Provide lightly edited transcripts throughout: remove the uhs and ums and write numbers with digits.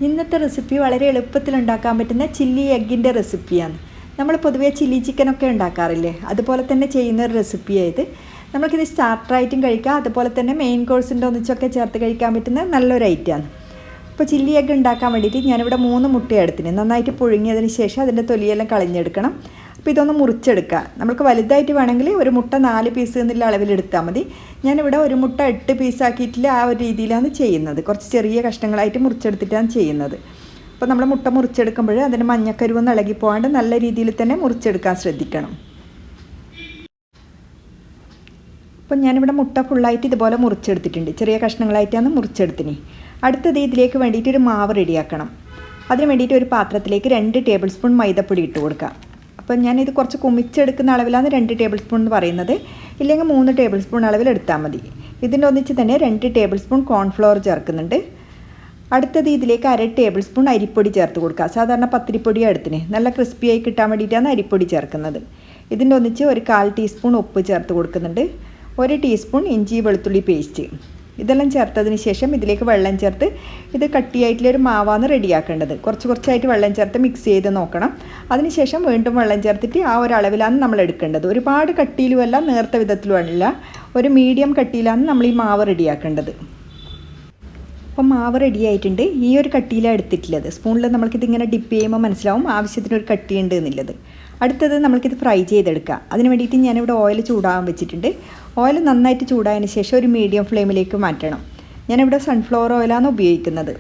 ഇന്നത്തെ റെസിപ്പി വളരെ എളുപ്പത്തിൽ ഉണ്ടാക്കാൻ പറ്റുന്ന ചില്ലി എഗ്ഗിൻ്റെ റെസിപ്പിയാണ്. നമ്മൾ പൊതുവേ ചില്ലി ചിക്കനൊക്കെ ഉണ്ടാക്കാറില്ലേ, അതുപോലെ തന്നെ ചെയ്യുന്ന ഒരു റെസിപ്പിയായത്. നമുക്കിത് സ്റ്റാർട്ടറായിട്ടും കഴിക്കാം, അതുപോലെ തന്നെ മെയിൻ കോഴ്സിൻ്റെ ഒന്നിച്ചൊക്കെ ചേർത്ത് കഴിക്കാൻ പറ്റുന്ന നല്ലൊരു ഐറ്റമാണ്. ഇപ്പോൾ ചില്ലി എഗ്ഗ് ഉണ്ടാക്കാൻ വേണ്ടിയിട്ട് ഞാനിവിടെ 3 മുട്ട എടുത്തിന് നന്നായിട്ട് പുഴുങ്ങിയതിന് ശേഷം അതിൻ്റെ തൊലിയെല്ലാം കളഞ്ഞെടുക്കണം. അപ്പോൾ ഇതൊന്ന് മുറിച്ചെടുക്കുക. നമുക്ക് വലുതായിട്ട് വേണമെങ്കിൽ ഒരു മുട്ട 4 പീസ് എന്നുള്ള അളവിലെടുത്താൽ മതി. ഞാനിവിടെ ഒരു മുട്ട 8 പീസാക്കിയിട്ടില്ല, ആ ഒരു രീതിയിലാണ് ചെയ്യുന്നത്. കുറച്ച് ചെറിയ കഷ്ണങ്ങളായിട്ട് മുറിച്ചെടുത്തിട്ടാണ് ചെയ്യുന്നത്. അപ്പോൾ നമ്മൾ മുട്ട മുറിച്ചെടുക്കുമ്പോൾ അതിൻ്റെ മഞ്ഞക്കരുവൊന്നും ഇളകി പോകാണ്ട് നല്ല രീതിയിൽ തന്നെ മുറിച്ചെടുക്കാൻ ശ്രദ്ധിക്കണം. അപ്പോൾ ഞാനിവിടെ മുട്ട ഫുള്ളായിട്ട് ഇതുപോലെ മുറിച്ചെടുത്തിട്ടുണ്ട്. ചെറിയ കഷ്ണങ്ങളായിട്ടാണ് മുറിച്ചെടുത്തിന്. അടുത്തത് ഇതിലേക്ക് വേണ്ടിയിട്ട് ഒരു മാവ് റെഡിയാക്കണം. അതിന് വേണ്ടിയിട്ട് ഒരു പാത്രത്തിലേക്ക് 2 ടേബിൾ സ്പൂൺ മൈദപ്പൊടി ഇട്ട് കൊടുക്കുക. അപ്പോൾ ഞാനിത് കുറച്ച് കുമിച്ചെടുക്കുന്ന അളവിലാണ് 2 ടേബിൾ സ്പൂൺ എന്ന് പറയുന്നത്. ഇല്ലെങ്കിൽ 3 ടേബിൾ സ്പൂൺ അളവിൽ എടുത്താൽ മതി. ഇതിൻ്റെ ഒന്നിച്ച് തന്നെ 2 ടേബിൾ സ്പൂൺ കോൺഫ്ലവർ ചേർക്കുന്നുണ്ട്. അടുത്തത് ഇതിലേക്ക് 1/2 ടേബിൾ സ്പൂൺ അരിപ്പൊടി ചേർത്ത് കൊടുക്കുക. സാധാരണ പത്തിരിപ്പൊടി എടുത്തിന് നല്ല ക്രിസ്പിയായി കിട്ടാൻ വേണ്ടിയിട്ടാണ് അരിപ്പൊടി ചേർക്കുന്നത്. ഇതിൻ്റെ ഒന്നിച്ച് ഒരു 1/4 ടീസ്പൂൺ ഉപ്പ് ചേർത്ത് കൊടുക്കുന്നുണ്ട്. 1 ടീസ്പൂൺ ഇഞ്ചി വെളുത്തുള്ളി പേസ്റ്റ്. ഇതെല്ലാം ചേർത്തതിന് ശേഷം ഇതിലേക്ക് വെള്ളം ചേർത്ത് ഇത് കട്ടിയായിട്ടുള്ളൊരു മാവാണ് റെഡിയാക്കേണ്ടത്. കുറച്ചായിട്ട് വെള്ളം ചേർത്ത് മിക്സ് ചെയ്ത് നോക്കണം. അതിനുശേഷം വീണ്ടും വെള്ളം ചേർത്തിട്ട് ആ ഒരു അളവിലാണ് നമ്മൾ എടുക്കേണ്ടത്. ഒരുപാട് കട്ടിയിലുമല്ല നേർത്ത വിധത്തിലുമല്ല, ഒരു മീഡിയം കട്ടിയിലാണ് നമ്മൾ ഈ മാവ് റെഡിയാക്കേണ്ടത്. അപ്പോൾ മാവ് റെഡി ആയിട്ടുണ്ട്. ഈ ഒരു കട്ടിയിലാണ് എടുത്തിട്ടുള്ളത്. സ്പൂണിൽ നമുക്കിതിങ്ങനെ ഡിപ്പ് ചെയ്യുമ്പോൾ മനസ്സിലാവും ആവശ്യത്തിനൊരു കട്ടിയുണ്ട് എന്നുള്ളത്. അടുത്തത് നമുക്കിത് ഫ്രൈ ചെയ്തെടുക്കാം. അതിന് വേണ്ടിയിട്ട് ഞാനിവിടെ ഓയിൽ ചൂടാകാൻ വെച്ചിട്ടുണ്ട്. ഓയിൽ നന്നായിട്ട് ചൂടായതിന് ശേഷം ഒരു മീഡിയം ഫ്ലെയിമിലേക്ക് മാറ്റണം. ഞാനിവിടെ സൺഫ്ലവർ ഓയിലാണ് ഉപയോഗിക്കുന്നത്.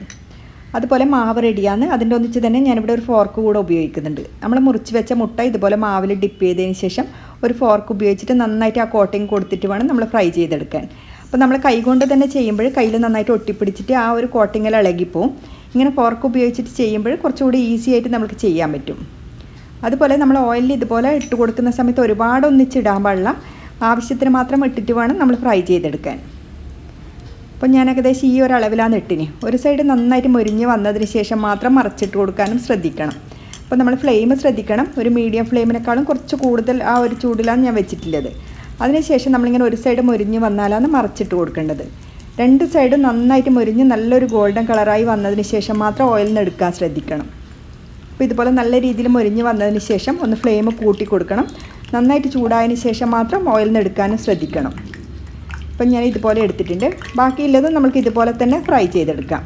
അതുപോലെ മാവ് റെഡിയാണ്. അതിൻ്റെ ഒന്നിച്ച് തന്നെ ഞാനിവിടെ ഒരു ഫോർക്ക് കൂടെ ഉപയോഗിക്കുന്നുണ്ട്. നമ്മൾ മുറിച്ച് വെച്ച മുട്ട ഇതുപോലെ മാവിൽ ഡിപ്പ് ചെയ്തതിന് ശേഷം ഒരു ഫോർക്ക് ഉപയോഗിച്ചിട്ട് നന്നായിട്ട് ആ കോട്ടിങ് കൊടുത്തിട്ട് വേണം നമ്മൾ ഫ്രൈ ചെയ്തെടുക്കാൻ. അപ്പോൾ നമ്മൾ കൈ കൊണ്ട് തന്നെ ചെയ്യുമ്പോൾ കയ്യിൽ നന്നായിട്ട് ഒട്ടിപ്പിടിച്ചിട്ട് ആ ഒരു കോട്ടിങ്ങിൽ ഇളകിപ്പോവും. ഇങ്ങനെ ഫോർക്ക് ഉപയോഗിച്ചിട്ട് ചെയ്യുമ്പോൾ കുറച്ചുകൂടി ഈസി ആയിട്ട് നമുക്ക് ചെയ്യാൻ പറ്റും. അതുപോലെ നമ്മൾ ഓയിലിൽ ഇതുപോലെ ഇട്ട് കൊടുക്കുന്ന സമയത്ത് ഒരുപാട് ഒന്നിച്ചിടാൻ പാടില്ല. ആവശ്യത്തിന് മാത്രം ഇട്ടിട്ട് വേണം നമ്മൾ ഫ്രൈ ചെയ്തെടുക്കാൻ. അപ്പോൾ ഞാൻ ഏകദേശം ഈ ഒരു അളവിലാണ് ഇട്ടിന്. ഒരു സൈഡ് നന്നായിട്ട് മൊരിഞ്ഞ് വന്നതിന് ശേഷം മാത്രം മറച്ചിട്ട് കൊടുക്കാനും ശ്രദ്ധിക്കണം. അപ്പോൾ നമ്മൾ ഫ്ലെയിം ശ്രദ്ധിക്കണം. ഒരു മീഡിയം ഫ്ലെയിമിനേക്കാളും കുറച്ച് കൂടുതൽ ആ ഒരു ചൂടിലാണ് ഞാൻ വെച്ചിട്ടുള്ളത്. അതിനുശേഷം നമ്മളിങ്ങനെ ഒരു സൈഡ് മൊരിഞ്ഞ് വന്നാലാണ് മറച്ചിട്ട് കൊടുക്കേണ്ടത്. 2 സൈഡും നന്നായിട്ട് മൊരിഞ്ഞ് നല്ലൊരു ഗോൾഡൻ കളറായി വന്നതിന് ശേഷം മാത്രം ഓയിലിൽ നിന്ന് എടുക്കാൻ ശ്രദ്ധിക്കണം. അപ്പോൾ ഇതുപോലെ നല്ല രീതിയിൽ മൊരിഞ്ഞ് വന്നതിന് ശേഷം ഒന്ന് ഫ്ലെയിം കൂട്ടി കൊടുക്കണം. നന്നായിട്ട് ചൂടായതിന് ശേഷം മാത്രം ഓയിലിൽ നിന്ന് എടുക്കാനും ശ്രദ്ധിക്കണം. അപ്പം ഞാൻ ഇതുപോലെ എടുത്തിട്ടുണ്ട്. ബാക്കിയുള്ളത് നമുക്ക് ഇതുപോലെ തന്നെ ഫ്രൈ ചെയ്തെടുക്കാം.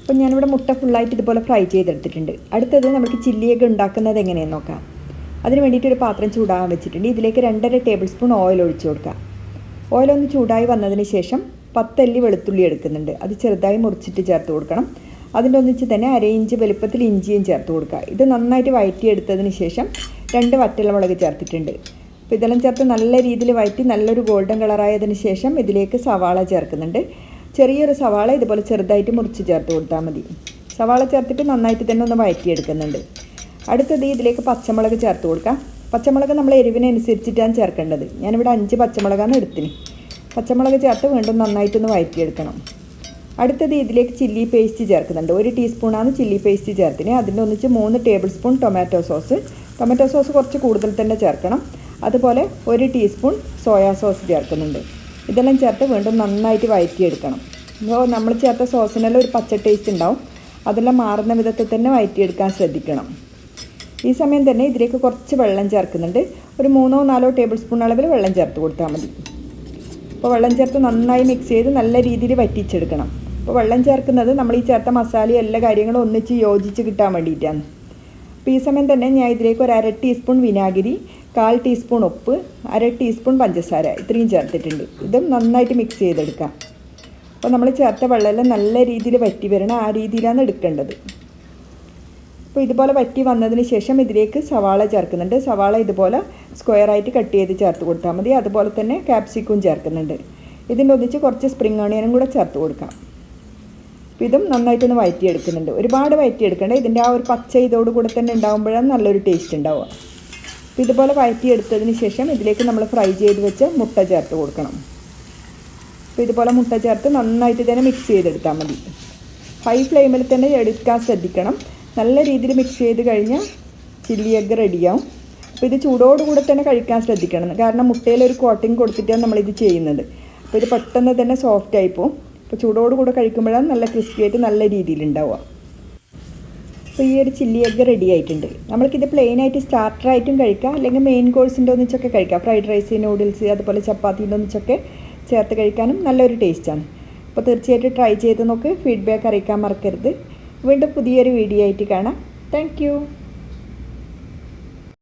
അപ്പോൾ ഞാനിവിടെ മുട്ട ഫുള്ളായിട്ട് ഇതുപോലെ ഫ്രൈ ചെയ്തെടുത്തിട്ടുണ്ട്. അടുത്തത് നമുക്ക് ചില്ലി എഗ്ഗ് ഉണ്ടാക്കുന്നത് എങ്ങനെയെന്ന് നോക്കാം. അതിന് വേണ്ടിയിട്ട് ഒരു പാത്രം ചൂടാകാൻ വെച്ചിട്ടുണ്ട്. ഇതിലേക്ക് 2.5 ടേബിൾ സ്പൂൺ ഓയിൽ ഒഴിച്ചു കൊടുക്കുക. ഓയിലൊന്ന് ചൂടായി വന്നതിന് ശേഷം 10 അല്ലി വെളുത്തുള്ളി എടുക്കുന്നുണ്ട്. അത് ചെറുതായി മുറിച്ചിട്ട് ചേർത്ത് കൊടുക്കണം. അതിൻ്റെ ഒന്നിച്ച് തന്നെ 1/2 ഇഞ്ച് വലുപ്പത്തിൽ ഇഞ്ചിയും ചേർത്ത് കൊടുക്കുക. ഇത് നന്നായിട്ട് വഴറ്റിയെടുത്തതിന് ശേഷം 2 വറ്റൽമുളക് ചേർത്തിട്ടുണ്ട്. അപ്പോൾ ഇതെല്ലാം ചേർത്ത് നല്ല രീതിയിൽ വഴറ്റി നല്ലൊരു ഗോൾഡൻ കളറായതിന് ശേഷം ഇതിലേക്ക് സവാള ചേർക്കുന്നുണ്ട്. ചെറിയൊരു സവാള ഇതുപോലെ ചെറുതായിട്ട് മുറിച്ച് ചേർത്ത് കൊടുത്താൽ മതി. സവാള ചേർത്തിട്ട് നന്നായിട്ട് തന്നെ ഒന്ന് വഴറ്റിയെടുക്കുന്നുണ്ട്. അടുത്തത് ഇതിലേക്ക് പച്ചമുളക് ചേർത്ത് കൊടുക്കാം. പച്ചമുളക് നമ്മൾ എരിവിനനുസരിച്ചിട്ടാണ് ചേർക്കേണ്ടത്. ഞാനിവിടെ 5 പച്ചമുളകാണ് എടുത്തിന്. പച്ചമുളക് ചേർത്ത് വീണ്ടും നന്നായിട്ടൊന്ന് വഴറ്റിയെടുക്കണം. അടുത്തത് ഇതിലേക്ക് ചില്ലി പേസ്റ്റ് ചേർക്കുന്നുണ്ട്. 1 ടീസ്പൂണാണ് ചില്ലി പേസ്റ്റ് ചേർത്തിന്. അതിൻ്റെ ഒന്നിച്ച് 3 table spoon tomato sauce. Tomato sauce കുറച്ച് കൂടുതൽ തന്നെ ചേർക്കണം. അതുപോലെ 1 ടീസ്പൂൺ സോയാ സോസ് ചേർക്കുന്നുണ്ട്. ഇതെല്ലാം ചേർത്ത് വീണ്ടും നന്നായിട്ട് വഴറ്റിയെടുക്കണം. അപ്പോൾ നമ്മൾ ചേർത്ത സോസിനെല്ലാം ഒരു പച്ച ടേസ്റ്റ് ഉണ്ടാവും. അതെല്ലാം മാറുന്ന വിധത്തിൽ തന്നെ വഴറ്റിയെടുക്കാൻ ശ്രദ്ധിക്കണം. ഈ സമയം തന്നെ ഇതിലേക്ക് കുറച്ച് വെള്ളം ചേർക്കുന്നുണ്ട്. ഒരു 3-4 ടേബിൾ സ്പൂൺ അളവിൽ വെള്ളം ചേർത്ത് കൊടുത്താൽ മതി. അപ്പോൾ വെള്ളം ചേർത്ത് നന്നായി മിക്സ് ചെയ്ത് നല്ല രീതിയിൽ വറ്റിച്ചെടുക്കണം. അപ്പോൾ വെള്ളം ചേർക്കുന്നത് നമ്മൾ ഈ ചേർത്ത മസാലയും എല്ലാ കാര്യങ്ങളും ഒന്നിച്ച് യോജിച്ച് കിട്ടാൻ വേണ്ടിയിട്ടാണ്. അപ്പോൾ ഈ സമയം തന്നെ ഞാൻ ഇതിലേക്ക് ഒരു 1/2 ടീസ്പൂൺ വിനാഗിരി, 1/4 ടീസ്പൂൺ ഉപ്പ്, 1/2 ടീസ്പൂൺ പഞ്ചസാര ഇത്രയും ചേർത്തിട്ടുണ്ട്. ഇതും നന്നായിട്ട് മിക്സ് ചെയ്തെടുക്കാം. അപ്പോൾ നമ്മൾ ചേർത്ത വെള്ളമെല്ലാം നല്ല രീതിയിൽ വറ്റി വരണം. ആ രീതിയിലാണ് എടുക്കേണ്ടത്. അപ്പോൾ ഇതുപോലെ വറ്റി വന്നതിന് ശേഷം ഇതിലേക്ക് സവാള ചേർക്കുന്നുണ്ട്. സവാള ഇതുപോലെ സ്ക്വയറായിട്ട് കട്ട് ചെയ്ത് ചേർത്ത് കൊടുത്താൽ മതി. അതുപോലെ തന്നെ ക്യാപ്സിക്കും ചേർക്കുന്നുണ്ട്. ഇതിൻ്റെ ഒന്നിച്ച് കുറച്ച് സ്പ്രിംഗ് ഓണിയനും കൂടെ ചേർത്ത് കൊടുക്കാം. അപ്പോൾ ഇതും നന്നായിട്ടൊന്ന് വഴറ്റിയെടുക്കുന്നുണ്ട്. ഒരുപാട് വഴറ്റിയെടുക്കേണ്ട. ഇതിൻ്റെ ആ ഒരു പച്ച ഇതോടുകൂടെ തന്നെ ഉണ്ടാകുമ്പോഴാണ് നല്ലൊരു ടേസ്റ്റ് ഉണ്ടാവുക. അപ്പോൾ ഇതുപോലെ വഴറ്റിയെടുത്തതിന് ശേഷം ഇതിലേക്ക് നമ്മൾ ഫ്രൈ ചെയ്ത് വെച്ച് മുട്ട ചേർത്ത് കൊടുക്കണം. അപ്പോൾ ഇതുപോലെ മുട്ട ചേർത്ത് നന്നായിട്ട് തന്നെ മിക്സ് ചെയ്തെടുത്താൽ മതി. ഹൈ ഫ്ലെയിമിൽ തന്നെ എടുക്കാൻ ശ്രദ്ധിക്കണം. നല്ല രീതിയിൽ മിക്സ് ചെയ്ത് കഴിഞ്ഞാൽ ചില്ലി എഗ്ഗ് റെഡിയാവും. അപ്പോൾ ഇത് ചൂടോടുകൂടെ തന്നെ കഴിക്കാൻ ശ്രദ്ധിക്കണം, കാരണം മുട്ടയിലൊരു കോട്ടിങ് കൊടുത്തിട്ടാണ് നമ്മളിത് ചെയ്യുന്നത്. അപ്പോൾ ഇത് പെട്ടെന്ന് തന്നെ സോഫ്റ്റ് ആയിപ്പോവും. അപ്പോൾ ചൂടോടുകൂടെ കഴിക്കുമ്പോഴാണ് നല്ല ക്രിസ്പി ആയിട്ട് നല്ല രീതിയിലുണ്ടാവുക. അപ്പോൾ ഈ ഒരു ചില്ലി എഗ്ഗ് റെഡി ആയിട്ടുണ്ട്. നമ്മൾക്കിത് പ്ലെയിനായിട്ട് സ്റ്റാർട്ടറായിട്ടും കഴിക്കാം, അല്ലെങ്കിൽ മെയിൻ കോഴ്സിൻ്റെ ഒന്നിച്ചൊക്കെ കഴിക്കാം. ഫ്രൈഡ് റൈസ്, നൂഡിൽസ്, അതുപോലെ ചപ്പാത്തിൻ്റെ ഒന്നിച്ചൊക്കെ ചേർത്ത് കഴിക്കാനും നല്ലൊരു ടേസ്റ്റാണ്. അപ്പോൾ തീർച്ചയായിട്ടും ട്രൈ ചെയ്ത് നോക്ക്. ഫീഡ്ബാക്ക് അറിയിക്കാൻ മറക്കരുത്. വീണ്ടും പുതിയൊരു വീഡിയോ ആയിട്ട് കാണാം. താങ്ക്